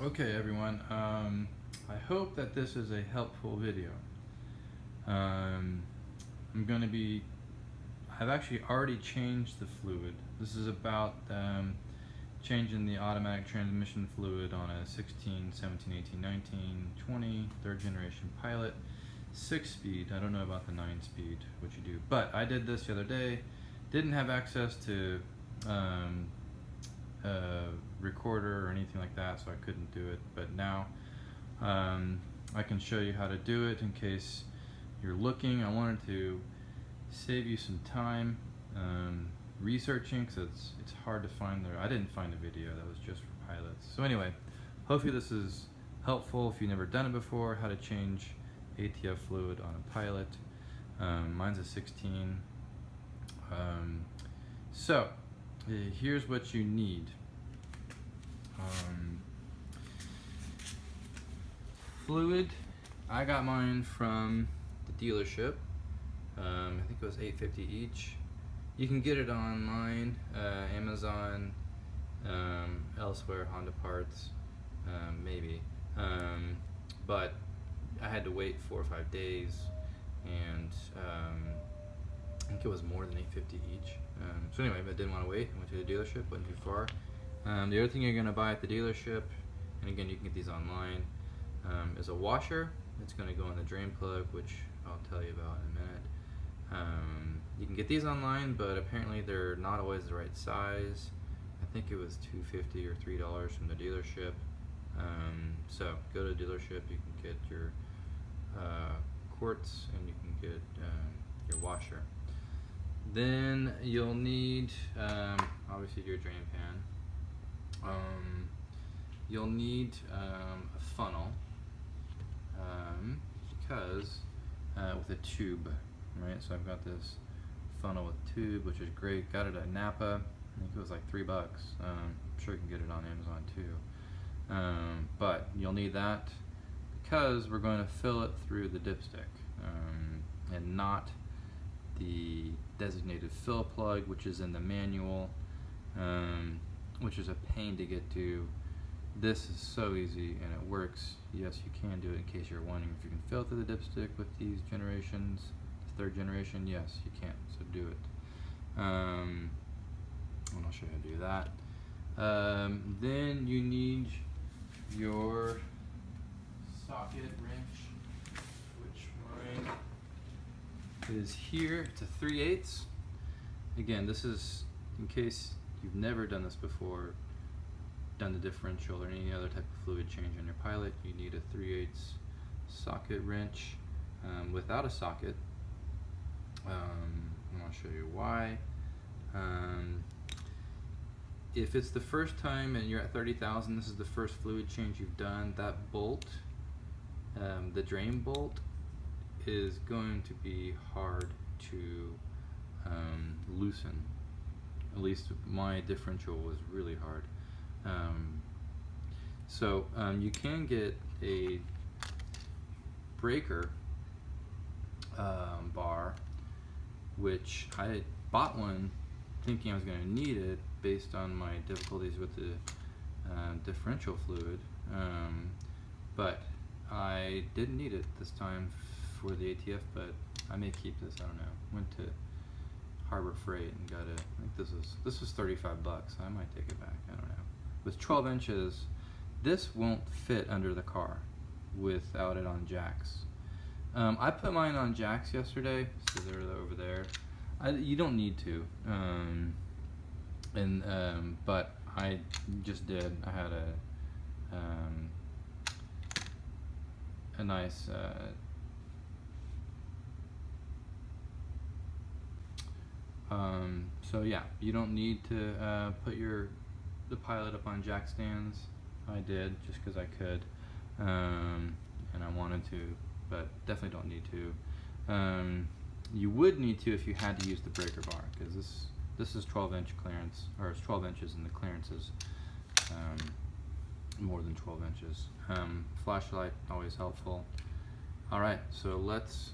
Okay, everyone. I hope that this is a helpful video. I've actually already changed the fluid. This is about changing the automatic transmission fluid on a 16, 17, 18, 19, 20, third generation Pilot, 6-speed. I don't know about the 9-speed, what you do. But I did this the other day. Didn't have access to recorder or anything like that, so I couldn't do it, but now I can show you how to do it in case you're looking. I wanted to save you some time researching, because it's hard to find there. I didn't find a video that was just for pilots. So anyway, hopefully this is helpful if you've never done it before, how to change ATF fluid on a Pilot. Mine's a 16. So here's what you need. Fluid, I got mine from the dealership. I think it was $8.50 each. You can get it online, Amazon, elsewhere, Honda Parts, maybe. But I had to wait 4 or 5 days, and I think it was more than $8.50 each. So anyway, I didn't want to wait. I went to the dealership, wasn't too far. The other thing you're going to buy at the dealership, and again you can get these online, is a washer. It's going to go in the drain plug, which I'll tell you about in a minute. You can get these online, but apparently they're not always the right size. I think it was $2.50 or $3 from the dealership. So go to the dealership, you can get your quarts, and you can get your washer. Then you'll need obviously your drain pan. You'll need a funnel, because with a tube, right? So I've got this funnel with tube, which is great. Got it at Napa. I think it was like $3. I'm sure you can get it on Amazon too. But you'll need that because we're going to fill it through the dipstick, and not the designated fill plug, which is in the manual, which is a pain to get to. This is so easy and it works. Yes, you can do it, in case you're wondering if you can fill through the dipstick with these generations. Third generation, yes, you can, so do it. And I'll show you how to do that. Then you need your socket wrench, which mine is here. It's a 3/8. Again, this is in case you've never done this before, done the differential or any other type of fluid change on your Pilot. You need a 3/8 socket wrench. Without a socket, and I'll show you why. If it's the first time and you're at 30,000, this is the first fluid change you've done, that bolt, the drain bolt, is going to be hard to loosen. At least my differential was really hard. So you can get a breaker bar, which I bought one thinking I was going to need it based on my difficulties with the differential fluid, but I didn't need it this time for the ATF, but I may keep this, I don't know. Went to Harbor Freight and got it. I think this was $35. I might take it back, I don't know. With 12 inches, this won't fit under the car without it on jacks. I put mine on jacks yesterday, so they're over there. You don't need to, but I just did. I had a nice so yeah, you don't need to put the Pilot up on jack stands. I did just because I could, and I wanted to, but definitely don't need to. You would need to if you had to use the breaker bar, because this is 12-inch clearance, or it's 12 inches, and the clearance is more than 12 inches. Flashlight, always helpful. All right, so let's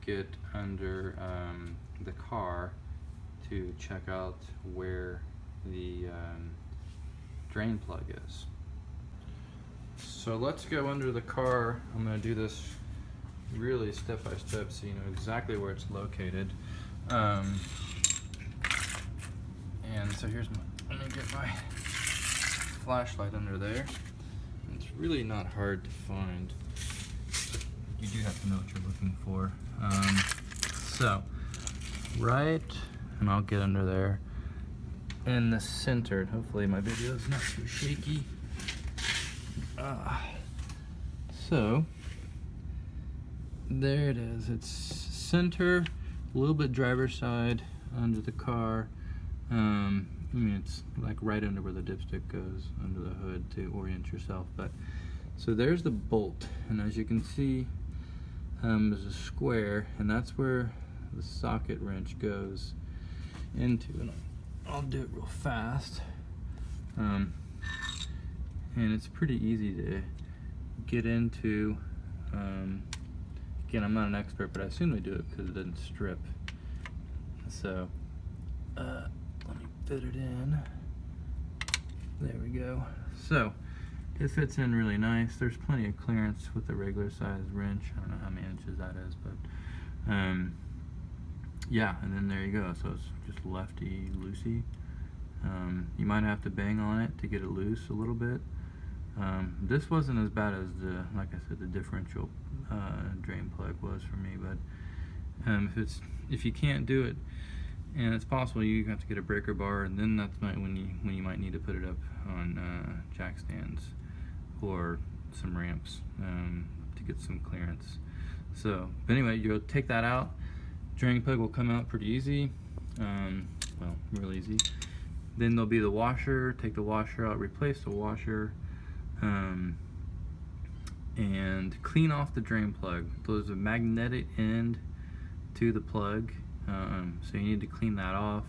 get under the car to check out where the drain plug is. So let's go under the car. I'm gonna do this really step by step so you know exactly where it's located. And so here's my, let me get my flashlight under there. It's really not hard to find. You do have to know what you're looking for. So, right, and I'll get under there in the center. Hopefully my video is not too shaky. So, there it is. It's center, a little bit driver's side under the car. I mean, it's like right under where the dipstick goes, under the hood to orient yourself. But so there's the bolt, and as you can see, there's a square, and that's where the socket wrench goes into. And I'll do it real fast. And it's pretty easy to get into. Again, I'm not an expert, but I assume they do it because it doesn't strip. So let me fit it in. There we go. So it fits in really nice. There's plenty of clearance with the regular size wrench. I don't know how many inches that is, but yeah, and then there you go. So it's just lefty loosey. You might have to bang on it to get it loose a little bit. This wasn't as bad as like I said, the differential drain plug was for me. But if you can't do it, and it's possible, you have to get a breaker bar, and then that's when you might need to put it up on jack stands or some ramps to get some clearance. So, but anyway, you'll take that out. Drain plug will come out pretty easy. Well, real easy. Then there'll be the washer. Take the washer out, replace the washer, and clean off the drain plug. There's a magnetic end to the plug, so you need to clean that off.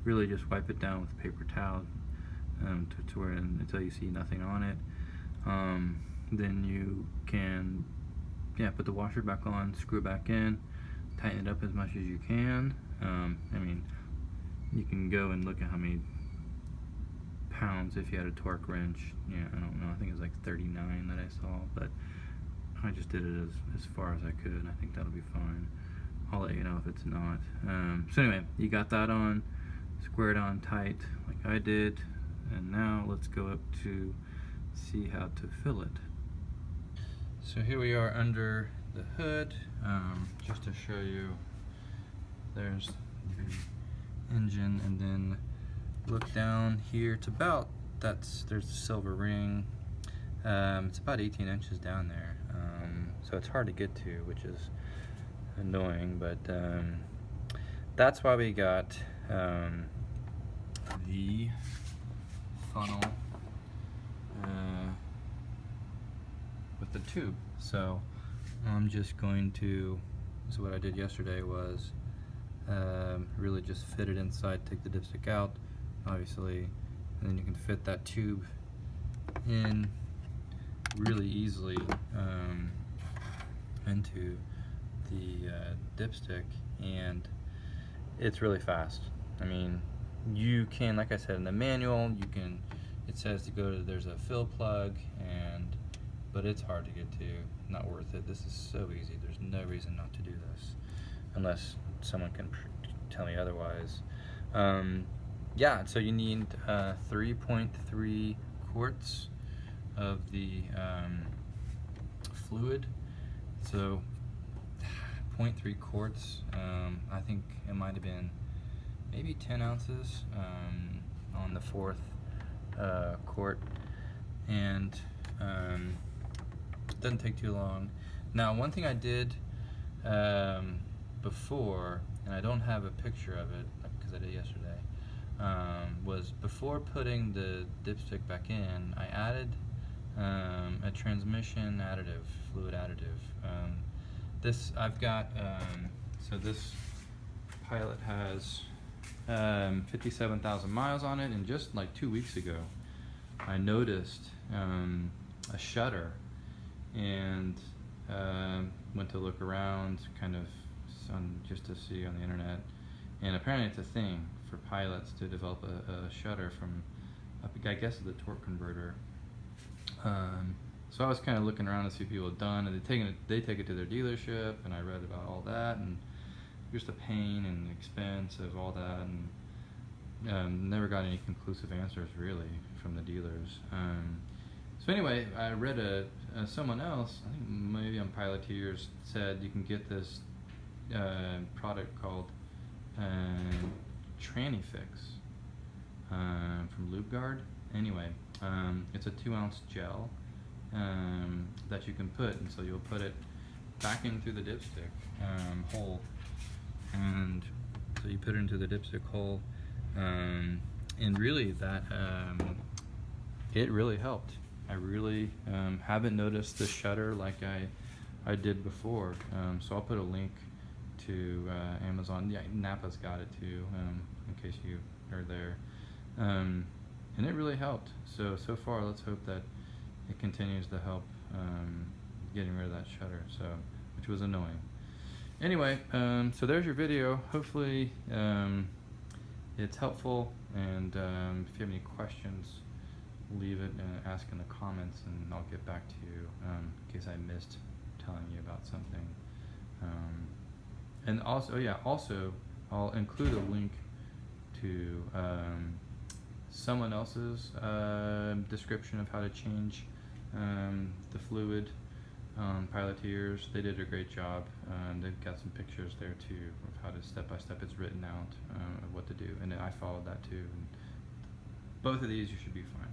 Really just wipe it down with a paper towel to where until you see nothing on it. Then you can put the washer back on, screw it back in, tighten it up as much as you can. I mean, you can go and look at how many pounds if you had a torque wrench. Yeah, I don't know, I think it was like 39 that I saw, but I just did it as far as I could, and I think that'll be fine. I'll let you know if it's not. So anyway, you got that on, squared on tight like I did, and now let's go up to see how to fill it. So here we are under the hood, just to show you. There's the engine, and then look down here. It's about, there's the silver ring. It's about 18 inches down there, so it's hard to get to, which is annoying, but that's why we got the funnel with the tube. So I'm just going to, so what I did yesterday was really just fit it inside, take the dipstick out, obviously, and then you can fit that tube in really easily into the dipstick, and it's really fast. I mean, you can, like I said, in the manual, you can, it says to go to, there's a fill plug, but it's hard to get to, not worth it. This is so easy. There's no reason not to do this, unless someone can tell me otherwise. Yeah, so you need 3.3 quarts of the fluid. So 0.3 quarts, I think it might have been maybe 10 ounces on the fourth quart, and it doesn't take too long. Now, one thing I did before, and I don't have a picture of it because I did yesterday, was before putting the dipstick back in, I added a transmission additive, fluid additive. This I've got, so this Pilot has 57,000 miles on it, and just like 2 weeks ago I noticed a shudder, and went to look around kind of just to see on the internet, and apparently it's a thing for pilots to develop a shudder from, I guess, the torque converter. So I was kind of looking around to see what people had done, and they take it to their dealership, and I read about all that, and just the pain and the expense of all that, and never got any conclusive answers really from the dealers. So anyway, I read someone else, I think maybe on Piloteers, said you can get this product called Tranny Fix from LubeGuard. Anyway, it's a 2-ounce gel that you can put, and so you'll put it back in through the dipstick hole, and so you put it into the dipstick hole, and really that it really helped. I really haven't noticed the shudder like I did before. So I'll put a link to Amazon. Yeah, Napa's got it too, in case you are there. And it really helped. So far, let's hope that it continues to help getting rid of that shudder, which was annoying. Anyway, so there's your video. Hopefully it's helpful, and if you have any questions, leave it and ask in the comments, and I'll get back to you in case I missed telling you about something. And also I'll include a link to someone else's description of how to change the fluid on Piloteers. They did a great job, and they've got some pictures there too of how to step by step. It's written out of what to do, and I followed that too. And both of these you should be fine.